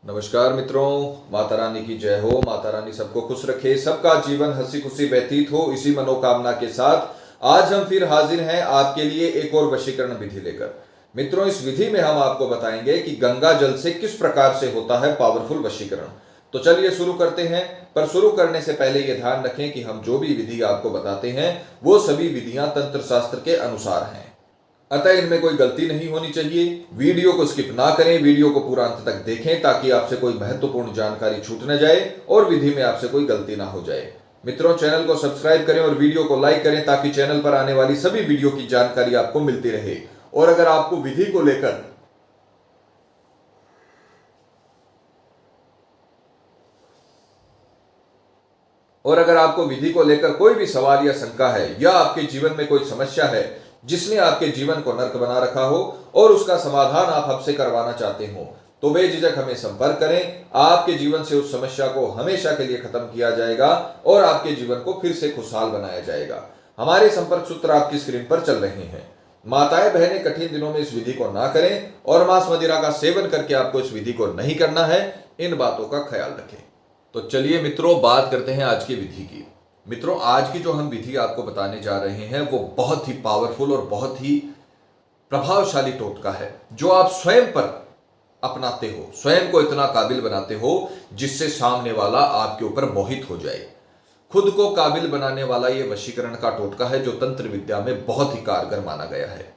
नमस्कार मित्रों, माता रानी की जय हो। माता रानी सबको खुश रखे, सबका जीवन हंसी खुशी व्यतीत हो, इसी मनोकामना के साथ आज हम फिर हाजिर हैं आपके लिए एक और वशीकरण विधि लेकर। मित्रों, इस विधि में हम आपको बताएंगे कि गंगा जल से किस प्रकार से होता है पावरफुल वशीकरण। तो चलिए शुरू करते हैं। पर शुरू करने से पहले यह ध्यान रखें कि हम जो भी विधि आपको बताते हैं वो सभी विधियां तंत्र शास्त्र के अनुसार हैं, अतः इनमें कोई गलती नहीं होनी चाहिए। वीडियो को स्किप ना करें, वीडियो को पूरा अंत तक देखें ताकि आपसे कोई महत्वपूर्ण जानकारी छूट न जाए और विधि में आपसे कोई गलती ना हो जाए। मित्रों, चैनल को सब्सक्राइब करें और वीडियो को लाइक करें ताकि चैनल पर आने वाली सभी वीडियो की जानकारी आपको मिलती रहे। और अगर आपको विधि को लेकर कोई भी सवाल या शंका है या आपके जीवन में कोई समस्या है जिसने आपके जीवन को नर्क बना रखा हो और उसका समाधान आप हमसे करवाना चाहते हो, तो बेझिझक हमें संपर्क करें। आपके जीवन से उस समस्या को हमेशा के लिए खत्म किया जाएगा और आपके जीवन को फिर से खुशहाल बनाया जाएगा। हमारे संपर्क सूत्र आपकी स्क्रीन पर चल रहे हैं। माताएं बहनें कठिन दिनों में इस विधि को ना करें और मांस मदिरा का सेवन करके आपको इस विधि को नहीं करना है। इन बातों का ख्याल रखें। तो चलिए मित्रों, बात करते हैं आज की विधि की। मित्रों, आज की जो हम विधि आपको बताने जा रहे हैं वो बहुत ही पावरफुल और बहुत ही प्रभावशाली टोटका है जो आप स्वयं पर अपनाते हो, स्वयं को इतना काबिल बनाते हो जिससे सामने वाला आपके ऊपर मोहित हो जाए। खुद को काबिल बनाने वाला यह वशीकरण का टोटका है जो तंत्र विद्या में बहुत ही कारगर माना गया है।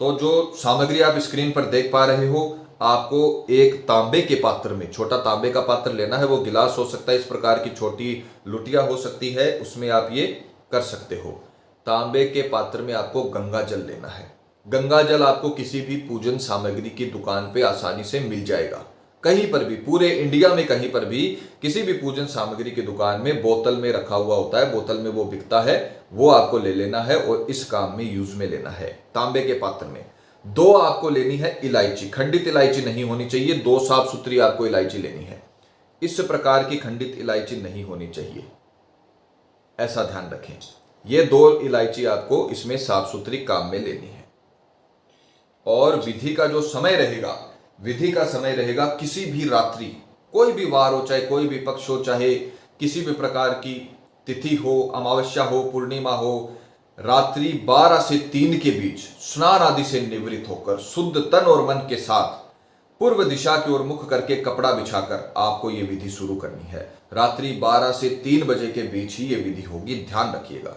तो जो सामग्री आप स्क्रीन पर देख पा रहे हो, आपको एक तांबे के पात्र में, छोटा तांबे का पात्र लेना है। वो गिलास हो सकता है, इस प्रकार की छोटी लुटिया हो सकती है, उसमें आप ये कर सकते हो। तांबे के पात्र में आपको गंगा जल लेना है। गंगा जल आपको किसी भी पूजन सामग्री की दुकान पे आसानी से मिल जाएगा। कहीं पर भी, पूरे इंडिया में कहीं पर भी किसी भी पूजन सामग्री की दुकान में बोतल में रखा हुआ होता है, बोतल में वो बिकता है, वो आपको ले लेना है और इस काम में यूज में लेना है। तांबे के पात्र में दो आपको लेनी है इलायची, खंडित इलायची नहीं होनी चाहिए, दो साफ सुथरी आपको इलायची लेनी है। इस प्रकार की खंडित इलायची नहीं होनी चाहिए, ऐसा ध्यान रखें। ये दो इलायची आपको इसमें साफ सुथरी काम में लेनी है। और विधि का जो समय रहेगा, विधि का समय रहेगा किसी भी रात्रि, कोई भी वार हो, चाहे कोई भी पक्ष हो, चाहे किसी भी प्रकार की तिथि हो, अमावस्या हो, पूर्णिमा हो, रात्रि 12 से 3 के बीच स्नान आदि से निवृत्त होकर शुद्ध तन और मन के साथ पूर्व दिशा की ओर मुख करके कपड़ा बिछाकर आपको यह विधि शुरू करनी है। रात्रि 12 से 3 बजे के बीच ही यह विधि होगी, ध्यान रखिएगा।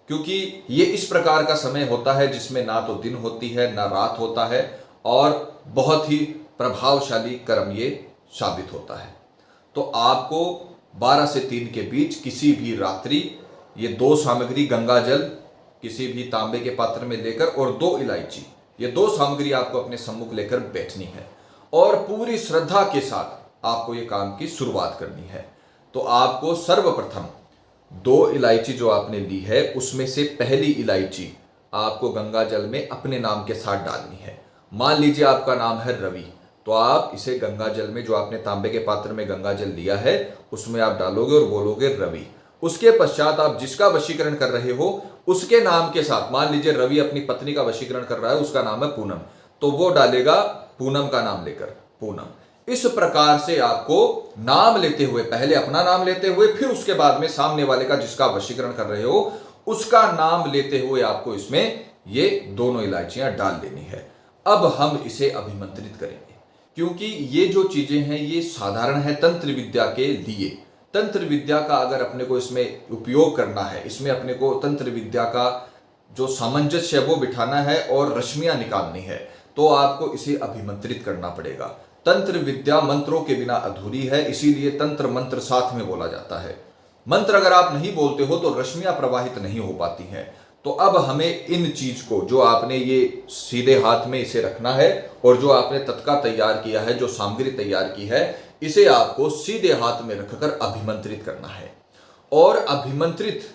क्योंकि ये इस प्रकार का समय होता है जिसमें ना तो दिन होती है ना रात होता है और बहुत ही प्रभावशाली कर्म ये साबित होता है। तो आपको 12 से 3 के बीच किसी भी रात्रि ये दो सामग्री, गंगा जल किसी भी तांबे के पात्र में लेकर और दो इलायची, ये दो सामग्री आपको अपने सम्मुख लेकर बैठनी है और पूरी श्रद्धा के साथ आपको ये काम की शुरुआत करनी है। तो आपको सर्वप्रथम दो इलायची जो आपने ली है उसमें से पहली इलायची आपको गंगा जल में अपने नाम के साथ डालनी है। मान लीजिए आपका नाम है रवि, तो आप इसे गंगा जल में, जो आपने तांबे के पात्र में गंगा जल लिया है, उसमें आप डालोगे और बोलोगे रवि। उसके पश्चात आप जिसका वशीकरण कर रहे हो उसके नाम के साथ, मान लीजिए रवि अपनी पत्नी का वशीकरण कर रहा है, उसका नाम है पूनम, तो वो डालेगा पूनम का नाम लेकर पूनम। इस प्रकार से आपको नाम लेते हुए, पहले अपना नाम लेते हुए, फिर उसके बाद में सामने वाले का जिसका वशीकरण कर रहे हो उसका नाम लेते हुए आपको इसमें ये दोनों इलायचियां डाल देनी है। अब हम इसे अभिमंत्रित करेंगे क्योंकि ये जो चीजें हैं ये साधारण है तंत्र विद्या के लिए। तंत्र विद्या का अगर अपने को इसमें उपयोग करना है, इसमें अपने को तंत्र विद्या का जो सामंजस्य है वो बिठाना है और रश्मियां निकालनी है, तो आपको इसे अभिमंत्रित करना पड़ेगा। तंत्र विद्या मंत्रों के बिना अधूरी है, इसीलिए तंत्र मंत्र साथ में बोला जाता है। मंत्र अगर आप नहीं बोलते हो तो रश्मियां प्रवाहित नहीं हो पाती हैं। तो अब हमें इन चीज को, जो आपने ये सीधे हाथ में इसे रखना है और जो आपने तत्का तैयार किया है, जो सामग्री तैयार की है, इसे आपको सीधे हाथ में रखकर अभिमंत्रित करना है। और अभिमंत्रित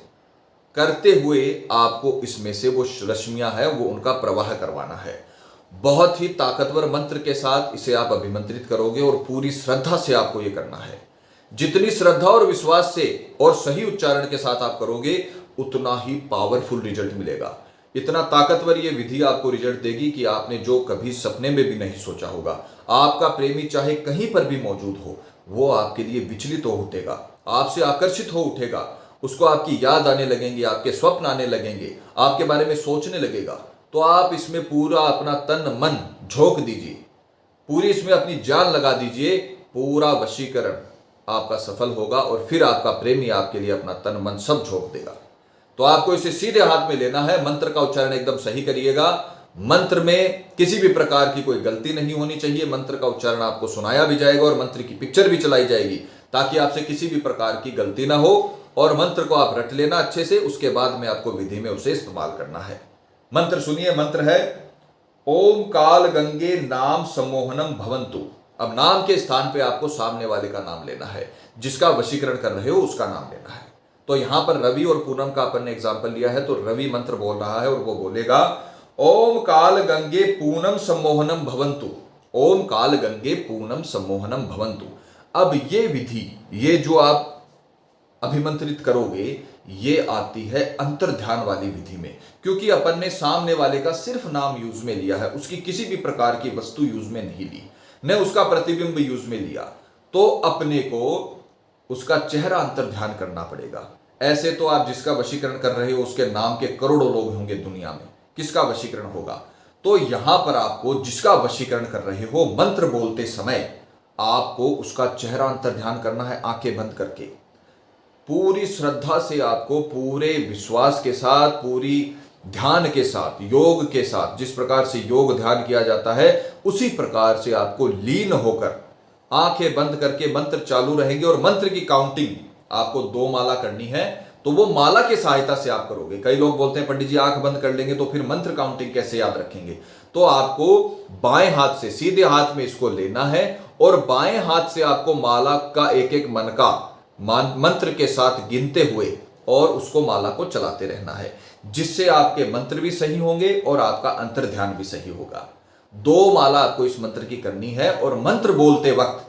करते हुए आपको इसमें से वो रश्मियां है वो उनका प्रवाह करवाना है। बहुत ही ताकतवर मंत्र के साथ इसे आप अभिमंत्रित करोगे और पूरी श्रद्धा से आपको ये करना है। जितनी श्रद्धा और विश्वास से और सही उच्चारण के साथ आप करोगे उतना ही पावरफुल रिजल्ट मिलेगा। इतना ताकतवर ये विधि आपको रिजल्ट देगी कि आपने जो कभी सपने में भी नहीं सोचा होगा। आपका प्रेमी चाहे कहीं पर भी मौजूद हो, वो आपके लिए विचलित हो उठेगा, आपसे आकर्षित हो उठेगा, उसको आपकी याद आने लगेंगी, आपके स्वप्न आने लगेंगे, आपके बारे में सोचने लगेगा। तो आप इसमें पूरा अपना तन मन झोंक दीजिए, पूरी इसमें अपनी जान लगा दीजिए, पूरा वशीकरण आपका सफल होगा और फिर आपका प्रेमी आपके लिए अपना तन मन सब झोंक देगा। तो आपको इसे सीधे हाथ में लेना है। मंत्र का उच्चारण एकदम सही करिएगा। मंत्र में किसी भी प्रकार की कोई गलती नहीं होनी चाहिए। मंत्र का उच्चारण आपको सुनाया भी जाएगा और मंत्र की पिक्चर भी चलाई जाएगी ताकि आपसे किसी भी प्रकार की गलती ना हो। और मंत्र को आप रट लेना अच्छे से, उसके बाद में आपको विधि में उसे इस्तेमाल करना है। मंत्र सुनिए, मंत्र है ओम काल गंगे नाम सम्मोहनम भवन्तु। अब नाम के स्थान पे आपको सामने वाले का नाम लेना है, जिसका वशीकरण कर रहे हो उसका नाम लेना है। तो यहां पर रवि और पूनम का अपन ने एग्जाम्पल लिया है, तो रवि मंत्र बोल रहा है और वो बोलेगा ओम काल गंगे पूनम सम्मोहनम भवन्तु, ओम काल गंगे पूनम सम्मोहनम भवन्तु। अब ये विधि, ये जो आप अभिमंत्रित करोगे, ये आती है अंतर ध्यान वाली विधि में, क्योंकि अपन ने सामने वाले का सिर्फ नाम यूज में लिया है, उसकी किसी भी प्रकार की वस्तु यूज में नहीं ली, न उसका प्रतिबिंब यूज में लिया। तो अपने को उसका चेहरा अंतर ध्यान करना पड़ेगा। ऐसे तो आप जिसका वशीकरण कर रहे हो उसके नाम के करोड़ों लोग होंगे दुनिया में, किसका वशीकरण होगा? तो यहां पर आपको जिसका वशीकरण कर रहे हो, मंत्र बोलते समय आपको उसका चेहरा अंतर ध्यान करना है, आंखें बंद करके पूरी श्रद्धा से, आपको पूरे विश्वास के साथ, पूरी ध्यान के साथ, योग के साथ, जिस प्रकार से योग ध्यान किया जाता है उसी प्रकार से आपको लीन होकर आंखें बंद करके मंत्र चालू रहेंगे। और मंत्र की काउंटिंग आपको 2 माला करनी है, तो वो माला की सहायता से आप करोगे। कई लोग बोलते हैं पंडित जी आंख बंद कर लेंगे तो फिर मंत्र काउंटिंग कैसे याद रखेंगे? तो आपको बाएं हाथ से, सीधे हाथ में इसको लेना है और बाएं हाथ से आपको माला का एक एक मन का मंत्र के साथ गिनते हुए और उसको माला को चलाते रहना है, जिससे आपके मंत्र भी सही होंगे और आपका अंतर ध्यान भी सही होगा। 2 माला आपको इस मंत्र की करनी है और मंत्र बोलते वक्त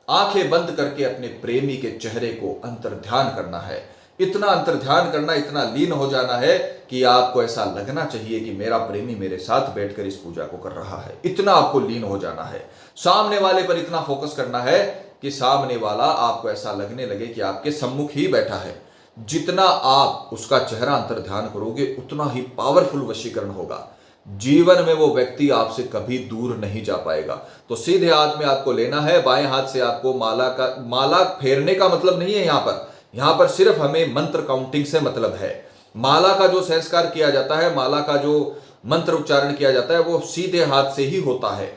आंखें बंद करके अपने प्रेमी के चेहरे को अंतर ध्यान करना है। इतना अंतर ध्यान करना, इतना लीन हो जाना है कि आपको ऐसा लगना चाहिए कि मेरा प्रेमी मेरे साथ बैठकर इस पूजा को कर रहा है। इतना आपको लीन हो जाना है। सामने वाले पर इतना फोकस करना है कि सामने वाला आपको ऐसा लगने लगे कि आपके सम्मुख ही बैठा है। जितना आप उसका चेहरा अंतर ध्यान करोगे उतना ही पावरफुल वशीकरण होगा। जीवन में वो व्यक्ति आपसे कभी दूर नहीं जा पाएगा। तो सीधे हाथ में आपको लेना है, बाएं हाथ से आपको माला फेरने का मतलब नहीं है। यहां पर सिर्फ हमें मंत्र काउंटिंग से मतलब है। माला का जो संस्कार किया जाता है, माला का जो मंत्र उच्चारण किया जाता है, वो सीधे हाथ से ही होता है।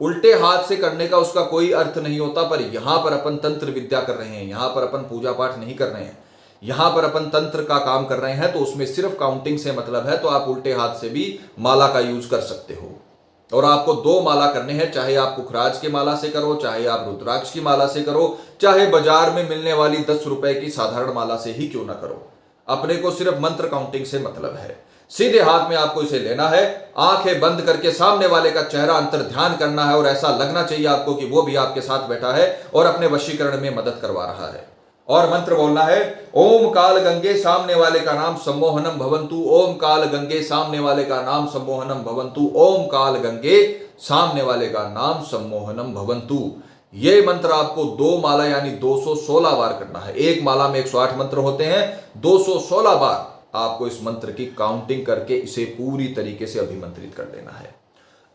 उल्टे हाथ से करने का उसका कोई अर्थ नहीं होता। पर यहां पर अपन तंत्र विद्या कर रहे हैं, यहां पर अपन पूजा पाठ नहीं कर रहे हैं, यहां पर अपन तंत्र का काम कर रहे हैं, तो उसमें सिर्फ काउंटिंग से मतलब है। तो आप उल्टे हाथ से भी माला का यूज कर सकते हो। और आपको 2 माला करने हैं, चाहे आप पुखराज की माला से करो, चाहे आप रुद्राक्ष की माला से करो, चाहे बाजार में मिलने वाली 10 रुपए की साधारण माला से ही क्यों ना करो। अपने को सिर्फ मंत्र काउंटिंग से मतलब है। सीधे हाथ में आपको इसे लेना है, आंखें बंद करके सामने वाले का चेहरा अंतर ध्यान करना है और ऐसा लगना चाहिए आपको कि वो भी आपके साथ बैठा है और अपने वशीकरण में मदद करवा रहा है। और मंत्र बोलना है ओम काल गंगे, सामने वाले का नाम सम्मोहनम भवन्तु, ओम काल गंगे, सामने वाले का नाम सम्मोहनम भवन्तु, ओम काल गंगे, सामने वाले का नाम सम्मोहनम भवन्तु। ये मंत्र आपको 2 माला यानी 216 बार करना है। एक माला में 108 मंत्र होते हैं, 216 बार आपको इस मंत्र की काउंटिंग करके इसे पूरी तरीके से अभिमंत्रित कर देना है।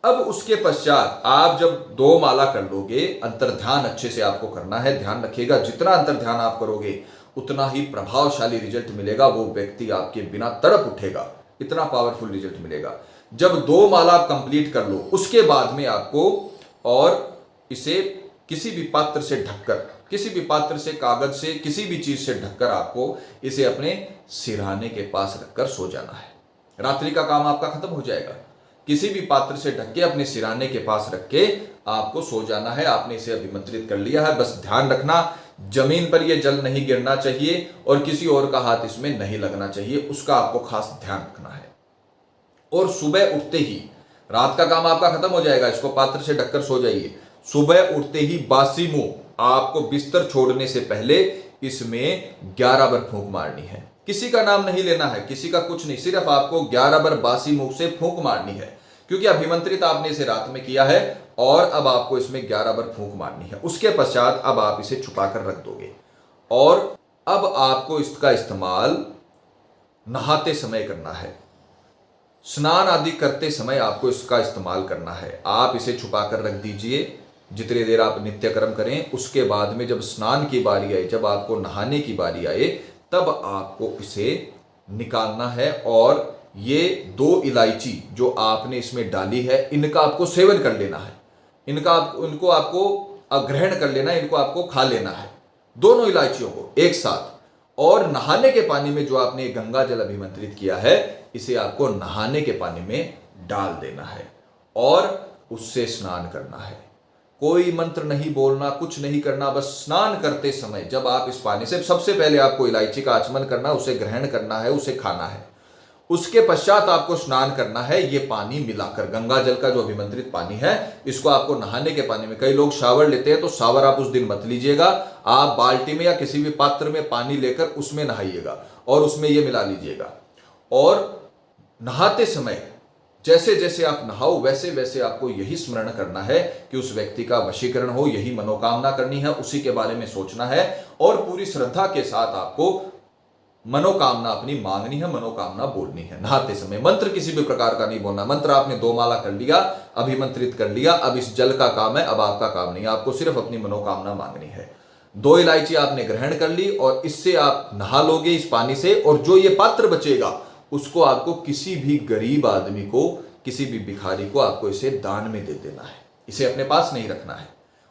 अब उसके पश्चात आप जब 2 माला कर लोगे, अंतर ध्यान अच्छे से आपको करना है। ध्यान रखिएगा, जितना अंतर ध्यान आप करोगे उतना ही प्रभावशाली रिजल्ट मिलेगा। वो व्यक्ति आपके बिना तड़प उठेगा, इतना पावरफुल रिजल्ट मिलेगा। जब 2 माला आप कंप्लीट कर लो, उसके बाद में आपको और इसे किसी भी पात्र से ढककर, किसी भी पात्र से, कागज से, किसी भी चीज से ढककर आपको इसे अपने सिरहाने के पास रखकर सो जाना है। रात्रि का काम आपका खत्म हो जाएगा। किसी भी पात्र से ढक के अपने सिरहाने के पास रख के आपको सो जाना है। आपने इसे अभिमंत्रित कर लिया है। बस ध्यान रखना, जमीन पर यह जल नहीं गिरना चाहिए और किसी और का हाथ इसमें नहीं लगना चाहिए, उसका आपको खास ध्यान रखना है। और सुबह उठते ही, रात का काम आपका खत्म हो जाएगा, इसको पात्र से ढककर सो जाइए। सुबह उठते ही बासी मुंह आपको बिस्तर छोड़ने से पहले इसमें 11 बार फूंक मारनी है। किसी का नाम नहीं लेना है, किसी का कुछ नहीं, सिर्फ आपको 11 बार बासी मुंह से फूंक मारनी है, क्योंकि अभिमंत्रित आपने इसे रात में किया है और अब आपको इसमें 11 बार फूंक मारनी है। उसके पश्चात अब आप इसे छुपा कर रख दोगे और अब आपको इसका इस्तेमाल नहाते समय करना है, स्नान आदि करते समय आपको इसका इस्तेमाल करना है। आप इसे छुपा कर रख दीजिए जितनी देर आप नित्य कर्म करें। उसके बाद में जब स्नान की बारी आए, जब आपको नहाने की बारी आए, तब आपको इसे निकालना है और ये 2 इलायची जो आपने इसमें डाली है, इनका आपको सेवन कर लेना है, इनको आपको ग्रहण कर लेना है, इनको आपको खा लेना है, दोनों इलायचियों को एक साथ। और नहाने के पानी में जो आपने गंगा जल अभिमंत्रित किया है, इसे आपको नहाने के पानी में डाल देना है और उससे स्नान करना है। कोई मंत्र नहीं बोलना, कुछ नहीं करना, बस स्नान करते समय जब आप इस पानी से, सबसे पहले आपको इलायची का आचमन करना, उसे ग्रहण करना है, उसे खाना है। उसके पश्चात आपको स्नान करना है। ये पानी मिलाकर, गंगा जल का जो अभिमंत्रित पानी है, इसको आपको नहाने के पानी में, कई लोग शावर लेते हैं तो शावर आप उस दिन मत लीजिएगा, आप बाल्टी में या किसी भी पात्र में पानी लेकर उसमें नहाइएगा और उसमें ये मिला लीजिएगा। और नहाते समय जैसे जैसे आप नहाओ, वैसे वैसे आपको यही स्मरण करना है कि उस व्यक्ति का वशीकरण हो, यही मनोकामना करनी है, उसी के बारे में सोचना है और पूरी श्रद्धा के साथ आपको मनोकामना अपनी मांगनी है, मनोकामना बोलनी है। नहाते समय मंत्र किसी भी प्रकार का नहीं बोलना। मंत्र आपने 2 माला कर लिया, अभिमंत्रित कर लिया, अब इस जल का काम है, अब आपका काम नहीं है, आपको सिर्फ अपनी मनोकामना मांगनी है। 2 इलायची आपने ग्रहण कर ली और इससे आप नहा लोगे इस पानी से, और जो ये पात्र बचेगा उसको आपको किसी भी गरीब आदमी को, किसी भी भिखारी को आपको इसे दान में दे देना है, इसे अपने पास नहीं रखना है।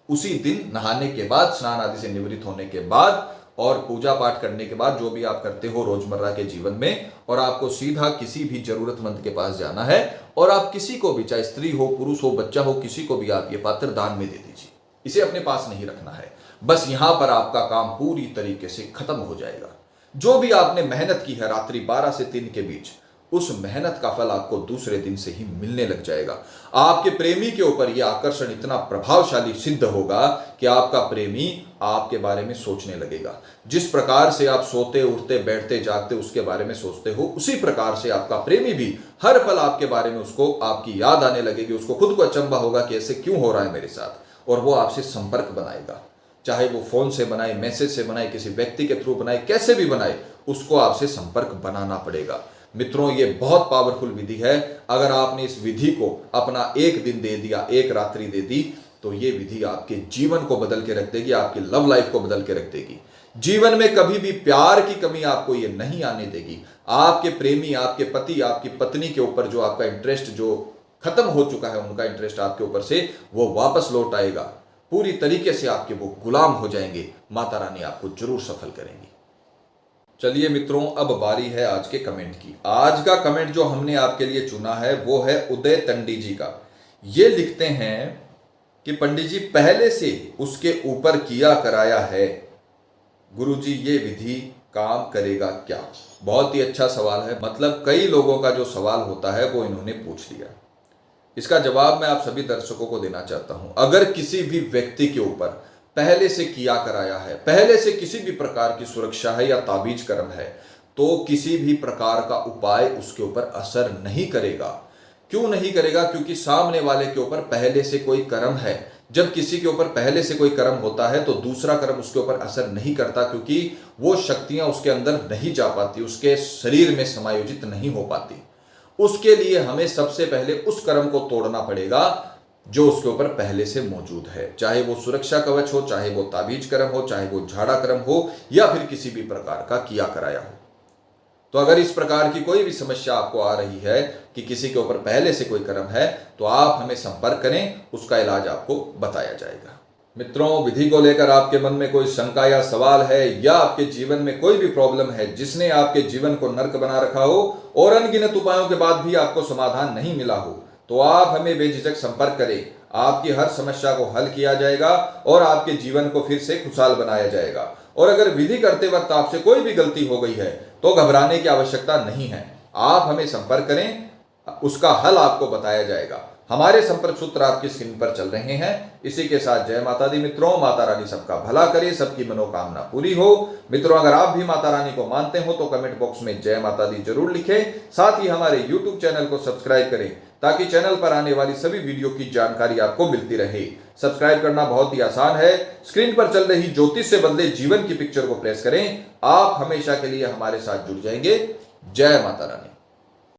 उसी दिन नहाने के बाद, स्नान आदि से निवृत्त होने के बाद और पूजा पाठ करने के बाद, जो भी आप करते हो रोजमर्रा के जीवन में, और आपको सीधा किसी भी जरूरतमंद के पास जाना है और आप किसी को भी, चाहे स्त्री हो, पुरुष हो, बच्चा हो, किसी को भी आप ये पात्र दान में दे दीजिए। इसे अपने पास नहीं रखना है। बस यहां पर आपका काम पूरी तरीके से खत्म हो जाएगा। जो भी आपने मेहनत की है रात्रि 12 से 3 के बीच, उस मेहनत का फल आपको दूसरे दिन से ही मिलने लग जाएगा। आपके प्रेमी के ऊपर यह आकर्षण इतना प्रभावशाली सिद्ध होगा कि आपका प्रेमी आपके बारे में सोचने लगेगा। जिस प्रकार से आप सोते, उठते, बैठते, जागते उसके बारे में सोचते हो, उसी प्रकार से आपका प्रेमी भी हर पल आपके बारे में, उसको आपकी याद आने लगेगी। उसको खुद को अचंभा होगा कि ऐसे क्यों हो रहा है मेरे साथ, और वो आपसे संपर्क बनाएगा। चाहे वो फोन से बनाए, मैसेज से बनाए, किसी व्यक्ति के थ्रू बनाए, कैसे भी बनाए, उसको आपसे संपर्क बनाना पड़ेगा। मित्रों, ये बहुत पावरफुल विधि है। अगर आपने इस विधि को अपना 1 दिन दे दिया, 1 रात्रि दे दी, तो ये विधि आपके जीवन को बदल के रख देगी, आपकी लव लाइफ को बदल के रख देगी। जीवन में कभी भी प्यार की कमी आपको ये नहीं आने देगी। आपके प्रेमी, आपके पति, आपकी पत्नी के ऊपर जो आपका इंटरेस्ट जो खत्म हो चुका है, उनका इंटरेस्ट आपके ऊपर से वो वापस लौट आएगा। पूरी तरीके से आपके वो गुलाम हो जाएंगे। माता रानी आपको जरूर सफल करेंगी। चलिए मित्रों, अब बारी है आज के कमेंट की। आज का कमेंट जो हमने आपके लिए चुना है वो है उदय तंडी जी का। ये लिखते हैं कि पंडित जी, पहले से उसके ऊपर किया कराया है, गुरुजी ये विधि काम करेगा क्या? बहुत ही अच्छा सवाल है। मतलब कई लोगों का जो सवाल होता है वो इन्होंने पूछ लिया। इसका जवाब मैं आप सभी दर्शकों को देना चाहता हूं। अगर किसी भी व्यक्ति के ऊपर पहले से किया कराया है, पहले से किसी भी प्रकार की सुरक्षा है या ताबीज कर्म है, तो किसी भी प्रकार का उपाय उसके ऊपर असर नहीं करेगा। क्यों नहीं करेगा? क्योंकि सामने वाले के ऊपर पहले से कोई कर्म है। जब किसी के ऊपर पहले से कोई कर्म होता है तो दूसरा कर्म उसके ऊपर असर नहीं करता, क्योंकि वो शक्तियां उसके अंदर नहीं जा पाती, उसके शरीर में समायोजित नहीं हो पाती। उसके लिए हमें सबसे पहले उस कर्म को तोड़ना पड़ेगा जो उसके ऊपर पहले से मौजूद है, चाहे वो सुरक्षा कवच हो, चाहे वो ताबीज कर्म हो, चाहे वो झाड़ा कर्म हो, या फिर किसी भी प्रकार का किया कराया हो। तो अगर इस प्रकार की कोई भी समस्या आपको आ रही है कि किसी के ऊपर पहले से कोई कर्म है, तो आप हमें संपर्क करें, उसका इलाज आपको बताया जाएगा। मित्रों, विधि को लेकर आपके मन में कोई शंका या सवाल है, या आपके जीवन में कोई भी प्रॉब्लम है जिसने आपके जीवन को नर्क बना रखा हो और अनगिनत उपायों के बाद भी आपको समाधान नहीं मिला हो, तो आप हमें बेझिझक संपर्क करें। आपकी हर समस्या को हल किया जाएगा और आपके जीवन को फिर से खुशहाल बनाया जाएगा। और अगर विधि करते वक्त आपसे कोई भी गलती हो गई है तो घबराने की आवश्यकता नहीं है। आप हमें संपर्क करें, उसका हल आपको बताया जाएगा। हमारे संपर्क सूत्र आपकी स्क्रीन पर चल रहे हैं। इसी के साथ जय माता दी मित्रों, माता रानी सबका भला करे, सबकी मनोकामना पूरी हो। मित्रों, अगर आप भी माता रानी को मानते हो तो कमेंट बॉक्स में जय माता दी जरूर लिखें। साथ ही हमारे YouTube चैनल को सब्सक्राइब करें ताकि चैनल पर आने वाली सभी वीडियो की जानकारी आपको मिलती रहे। सब्सक्राइब करना बहुत ही आसान है। स्क्रीन पर चल रही ज्योतिष से बदले जीवन की पिक्चर को प्रेस करें। आप हमेशा के लिए हमारे साथ जुड़ जाएंगे। जय माता रानी।